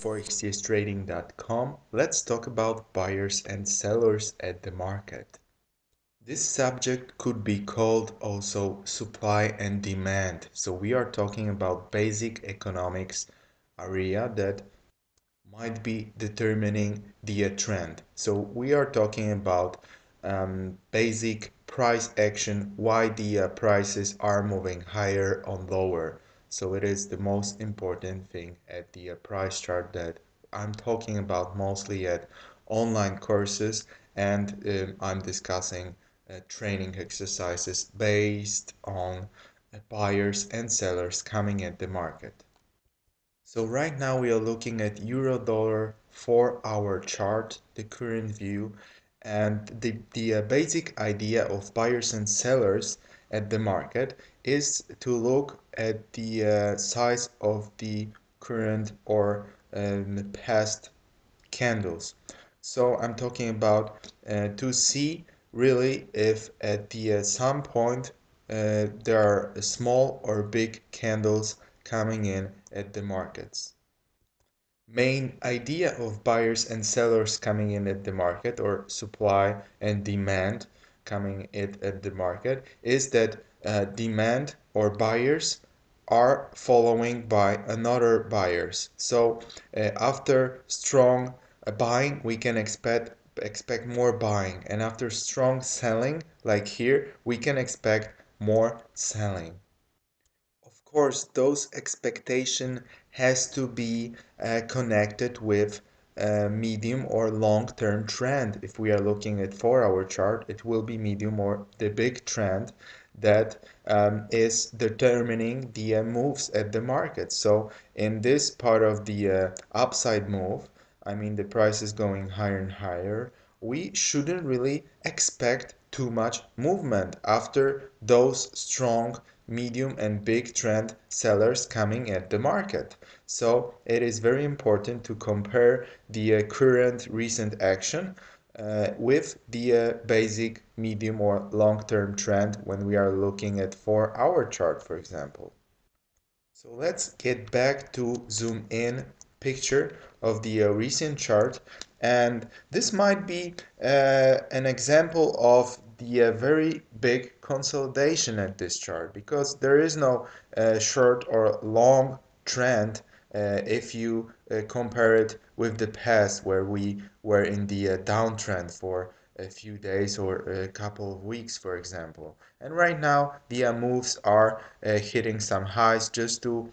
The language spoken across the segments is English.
forextrading.com. Let's talk about buyers and sellers at the market. This subject could be called also supply and demand. So we are talking about basic economics area that might be determining the trend. So we are talking about basic price action, why the prices are moving higher or lower. So it is the most important thing at the price chart that I'm talking about mostly at online courses, and I'm discussing training exercises based on buyers and sellers coming at the market. So right now we are looking at euro dollar 4-hour chart, the current view, and the basic idea of buyers and sellers at the market is to look at the size of the current or past candles. So I'm talking about to see really if at the some point there are small or big candles coming in at the markets. Main idea of buyers and sellers coming in at the market, or supply and demand coming in at the market, is that demand or buyers are following by another buyers. So after strong buying, we can expect more buying, and after strong selling, like here, we can expect more selling. Of course, those expectation has to be connected with a medium or long-term trend. If we are looking at 4-hour chart, it will be medium or the big trend that is determining the moves at the market. So in this part of the upside move, I mean the price is going higher and higher, we shouldn't really expect too much movement after those strong medium and big trend sellers coming at the market. So it is very important to compare the current recent action with the basic medium or long-term trend when we are looking at 4-hour chart, for example. So let's get back to zoom in picture of the recent chart, and this might be an example of the very big consolidation at this chart, because there is no short or long trend if you compare it with the past, where we were in the downtrend for a few days or a couple of weeks, for example. And right now the moves are hitting some highs just to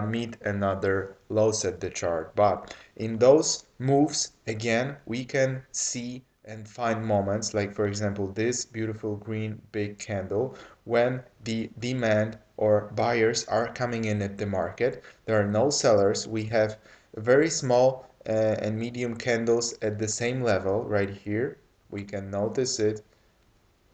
meet another lows at the chart. But in those moves, again, we can see and find moments like, for example, this beautiful green big candle, when the demand or buyers are coming in at the market. There are no sellers. We have very small and medium candles at the same level right here. We can notice it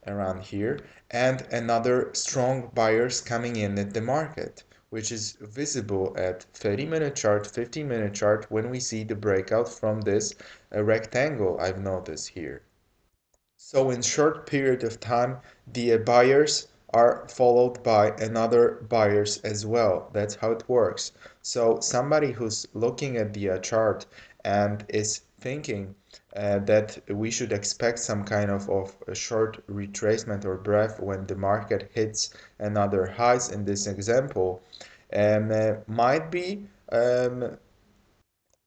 around here, and another strong buyers coming in at the market, which is visible at 30-minute chart, 15-minute chart, when we see the breakout from this rectangle I've noticed here. So in short period of time, the buyers are followed by another buyers as well. That's how it works. So somebody who's looking at the chart and is thinking that we should expect some kind of a short retracement or breath when the market hits another highs in this example, might be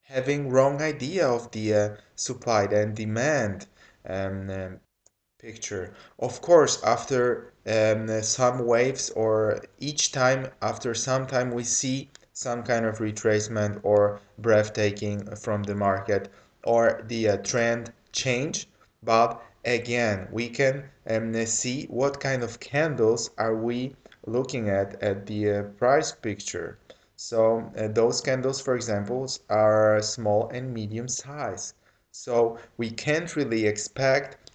having wrong idea of the supply and demand um, picture. Of course, after some waves, or each time after some time, we see some kind of retracement or breathtaking from the market, or the trend change. But again, we can see what kind of candles are we looking at the price picture. So those candles, for example, are small and medium size. So we can't really expect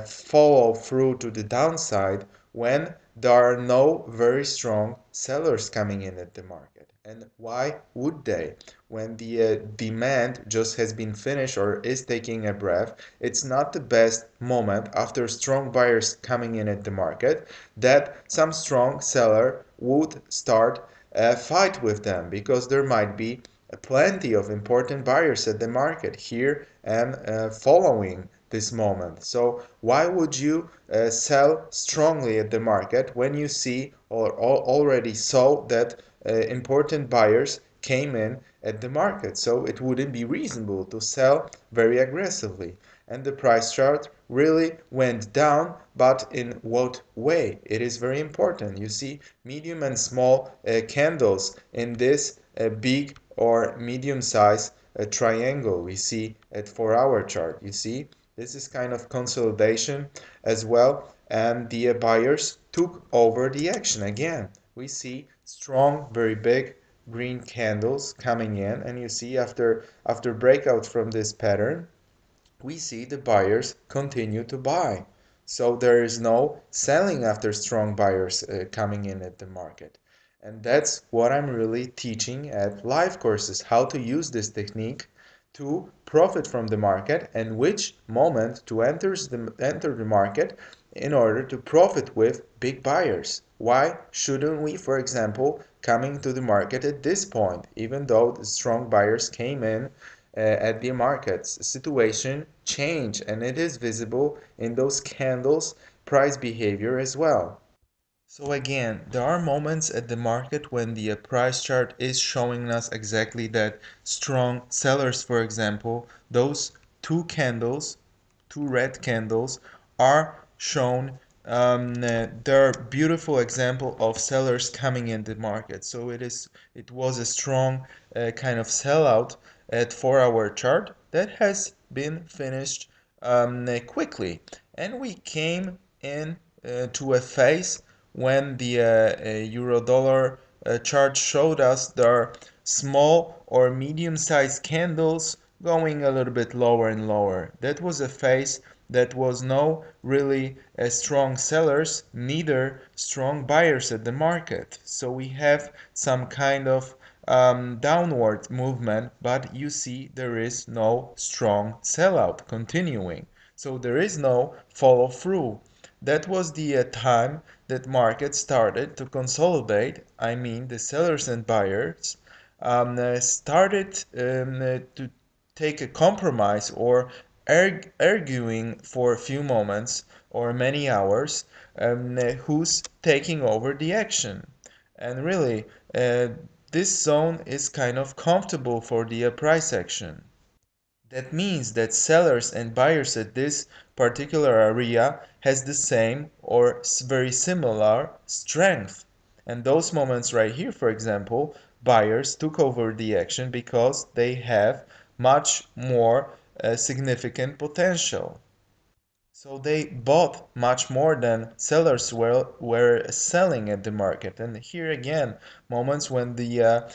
follow through to the downside when there are no very strong sellers coming in at the market. And why would they? When the demand just has been finished or is taking a breath, it's not the best moment after strong buyers coming in at the market that some strong seller would start a fight with them, because there might be plenty of important buyers at the market here and following this moment. So why would you sell strongly at the market when you see or already saw that important buyers came in at the market? So it wouldn't be reasonable to sell very aggressively. And the price chart really went down, but in what way? It is very important. You see medium and small candles in this big or medium size triangle we see at 4-hour chart. You see, this is kind of consolidation as well, and the buyers took over the action again. We see strong, very big green candles coming in, and you see after breakout from this pattern, we see the buyers continue to buy. So there is no selling after strong buyers coming in at the market. And that's what I'm really teaching at live courses, how to use this technique to profit from the market and which moment to enter the market in order to profit with big buyers. Why shouldn't we, for example, coming to the market at this point, even though the strong buyers came in at the markets? Situation change and it is visible in those candles price behavior as well. So again, there are moments at the market when the price chart is showing us exactly that strong sellers, for example, those two red candles are shown. They're beautiful example of sellers coming in the market. So it was a strong kind of sellout at 4-hour chart that has been finished quickly, and we came in to a phase when the euro dollar chart showed us there are small or medium sized candles going a little bit lower and lower. That was a phase that was no really strong sellers, neither strong buyers at the market. So we have some kind of downward movement, but you see there is no strong sellout continuing. So there is no follow through. That was the time that market started to consolidate. I mean, the sellers and buyers started to take a compromise or arguing for a few moments or many hours who's taking over the action. And really, this zone is kind of comfortable for the price action. That means that sellers and buyers at this particular area has the same or very similar strength. And those moments right here, for example, buyers took over the action because they have much more significant potential. So they bought much more than sellers were selling at the market. And here again, moments when the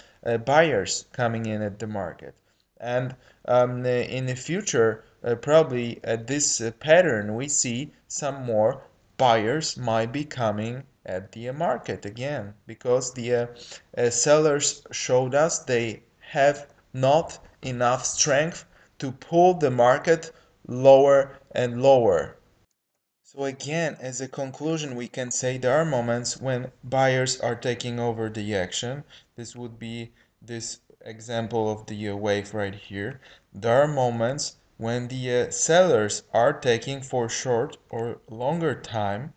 buyers coming in at the market. And in the future, probably at this pattern, we see some more buyers might be coming at the market again because the sellers showed us they have not enough strength to pull the market lower and lower. So again, as a conclusion, we can say there are moments when buyers are taking over the action. This would be this example of the wave right here. There are moments when the sellers are taking for short or longer time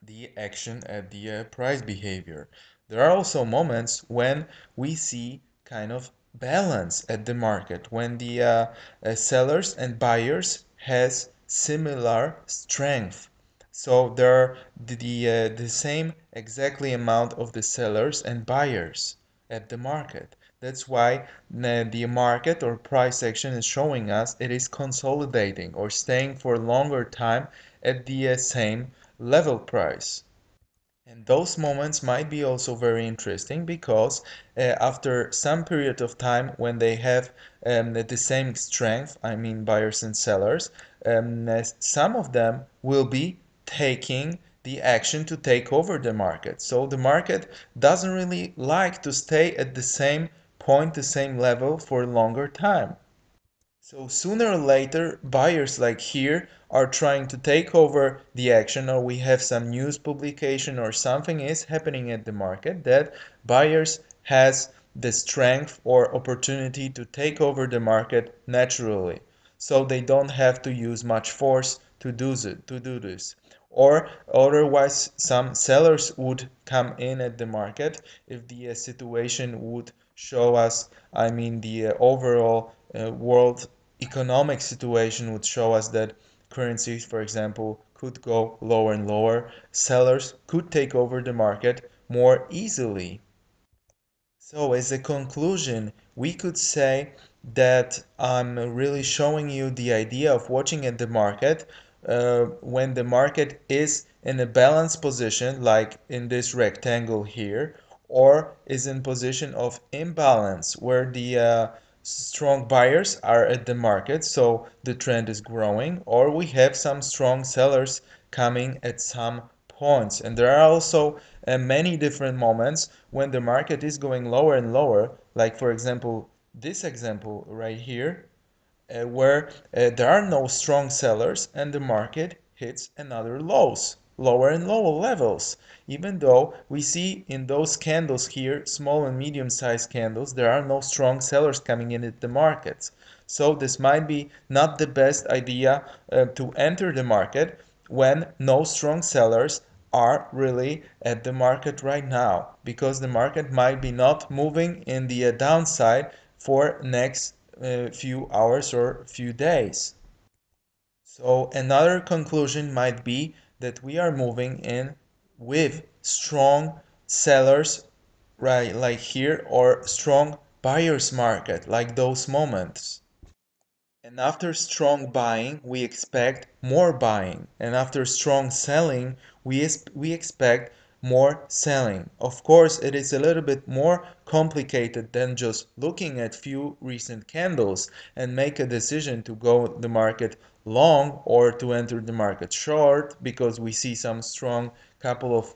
the action at the price behavior. There are also moments when we see kind of balance at the market, when the sellers and buyers has similar strength. So there are the same exactly amount of the sellers and buyers at the market. That's why the market or price action is showing us it is consolidating or staying for a longer time at the same level price. And those moments might be also very interesting because after some period of time when they have the same strength, I mean buyers and sellers, some of them will be taking the action to take over the market. So the market doesn't really like to stay at the same point, the same level for a longer time. So sooner or later, buyers like here are trying to take over the action, or we have some news publication or something is happening at the market that buyers has the strength or opportunity to take over the market naturally. So they don't have to use much force to do this. Or otherwise, some sellers would come in at the market if the situation would show us, I mean, the overall world economic situation would show us that currencies, for example, could go lower and lower. Sellers could take over the market more easily. So, as a conclusion, we could say that I'm really showing you the idea of watching at the market when the market is in a balanced position, like in this rectangle here, or is in position of imbalance, where the strong buyers are at the market, so the trend is growing, or we have some strong sellers coming at some points. And there are also many different moments when the market is going lower and lower, like for example, this example right here, where there are no strong sellers and the market hits another lower and lower levels. Even though we see in those candles here, small and medium sized candles, there are no strong sellers coming in at the markets. So this might be not the best idea to enter the market when no strong sellers are really at the market right now, because the market might be not moving in the downside for next few hours or few days. So another conclusion might be that we are moving in with strong sellers, right, like here, or strong buyers market, like those moments. And after strong buying, we expect more buying. And after strong selling, we expect more selling. Of course, it is a little bit more complicated than just looking at few recent candles and make a decision to go the market long or to enter the market short, because we see some strong couple of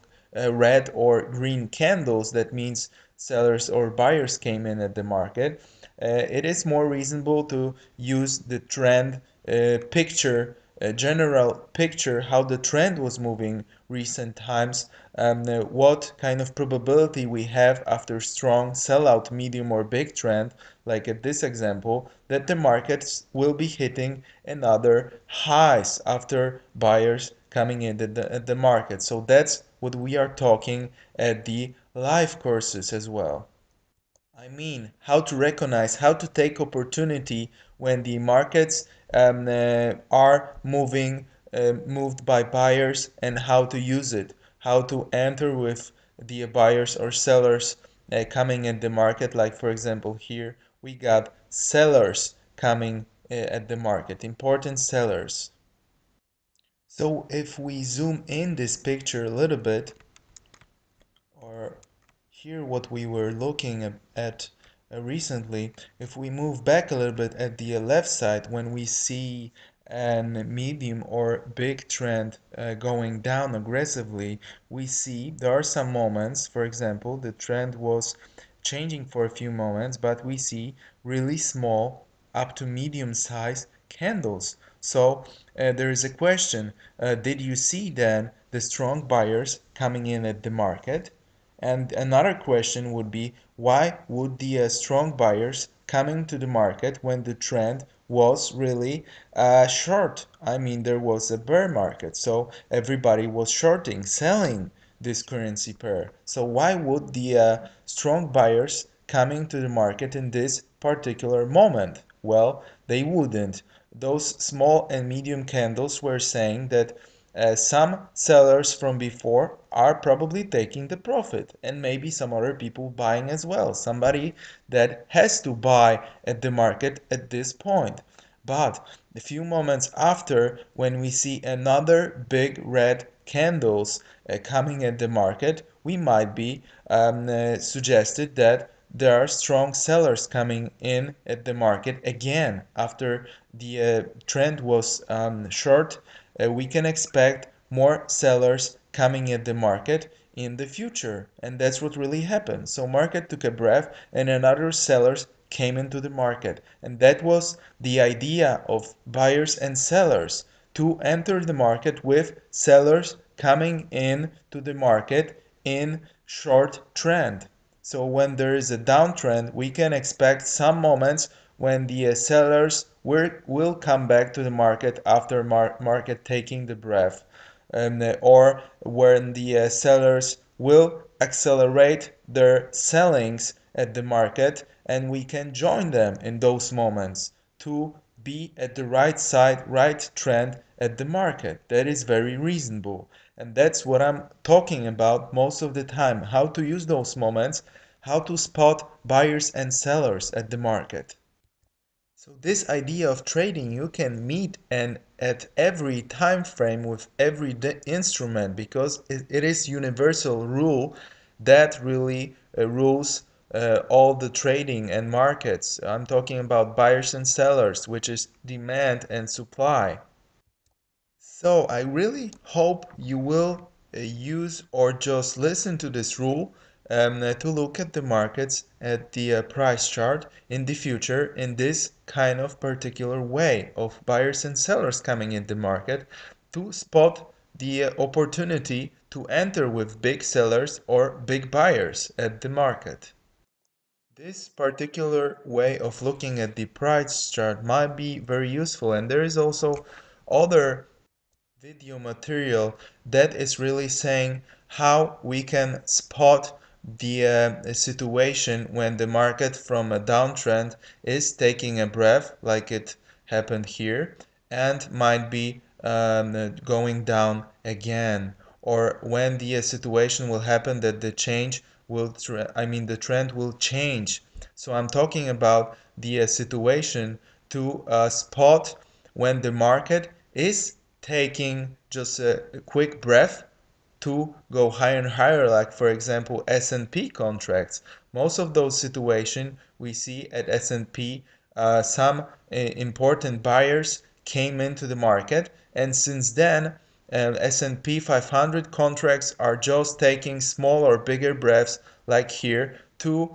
red or green candles. That means sellers or buyers came in at the market. It is more reasonable to use the trend picture, general picture, how the trend was moving recent times, what kind of probability we have after strong sellout, medium or big trend, like at this example, that the markets will be hitting another highs after buyers coming in at the market. So that's what we are talking at the live courses as well. I mean, how to recognize, how to take opportunity when the markets are moved by buyers, and how to use it, how to enter with the buyers or sellers coming in the market. Like for example, here we got sellers coming at the market, important sellers. So if we zoom in this picture a little bit, or here what we were looking at recently, if we move back a little bit at the left side, when we see a medium or big trend going down aggressively, we see there are some moments, for example, the trend was changing for a few moments, but we see really small up to medium size candles. So there is a question, did you see then the strong buyers coming in at the market? And another question would be, why would the strong buyers coming to the market when the trend was really short? I mean, there was a bear market, so everybody was shorting, selling this currency pair. So why would the strong buyers coming to the market in this particular moment? Well, they wouldn't. Those small and medium candles were saying that some sellers from before are probably taking the profit, and maybe some other people buying as well. Somebody that has to buy at the market at this point. But a few moments after, when we see another big red candles coming at the market, we might be suggested that there are strong sellers coming in at the market again after the trend was short. We can expect more sellers coming at the market in the future, and that's what really happened. So market took a breath and another sellers came into the market, and that was the idea of buyers and sellers, to enter the market with sellers coming in to the market in short trend. So when there is a downtrend, we can expect some moments when the sellers will come back to the market after market taking the breath, or when the sellers will accelerate their sellings at the market, and we can join them in those moments to be at the right side, right trend at the market. That is very reasonable. And that's what I'm talking about most of the time, how to use those moments, how to spot buyers and sellers at the market. So this idea of trading you can meet and at every time frame with every instrument, because it is universal rule that really rules all the trading and markets. I'm talking about buyers and sellers, which is demand and supply. So I really hope you will use or just listen to this rule to look at the markets at the price chart in the future in this kind of particular way of buyers and sellers coming in the market to spot the opportunity to enter with big sellers or big buyers at the market. This particular way of looking at the price chart might be very useful, and there is also other video material that is really saying how we can spot the situation when the market from a downtrend is taking a breath like it happened here and might be going down again, or when the situation will happen that the change will the trend will change. So I'm talking about the situation to spot when the market is taking just a quick breath to go higher and higher, like for example S&P contracts. Most of those situations we see at S&P, some important buyers came into the market, and since then S&P 500 contracts are just taking small or bigger breaths like here to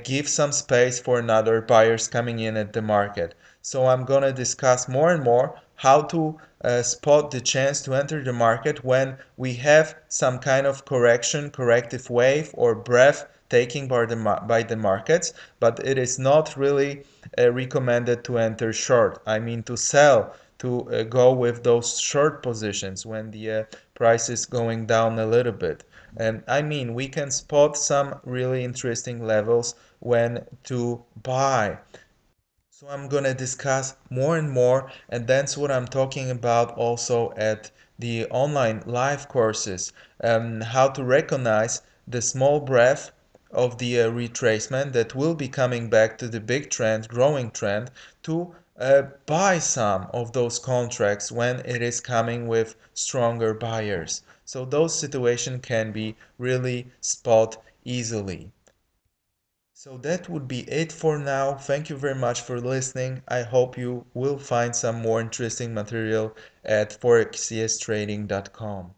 give some space for another buyers coming in at the market. So I'm going to discuss more and more how to spot the chance to enter the market when we have some kind of corrective wave or breath taking by the markets, but it is not really recommended to enter short. I mean to sell, to go with those short positions when the price is going down a little bit. And I mean, we can spot some really interesting levels when to buy. So I'm gonna discuss more and more, and that's what I'm talking about also at the online live courses, how to recognize the small breath of the retracement that will be coming back to the big trend, growing trend, to buy some of those contracts when it is coming with stronger buyers. So those situations can be really spot easily. So that would be it for now. Thank you very much for listening. I hope you will find some more interesting material at forexcstrading.com.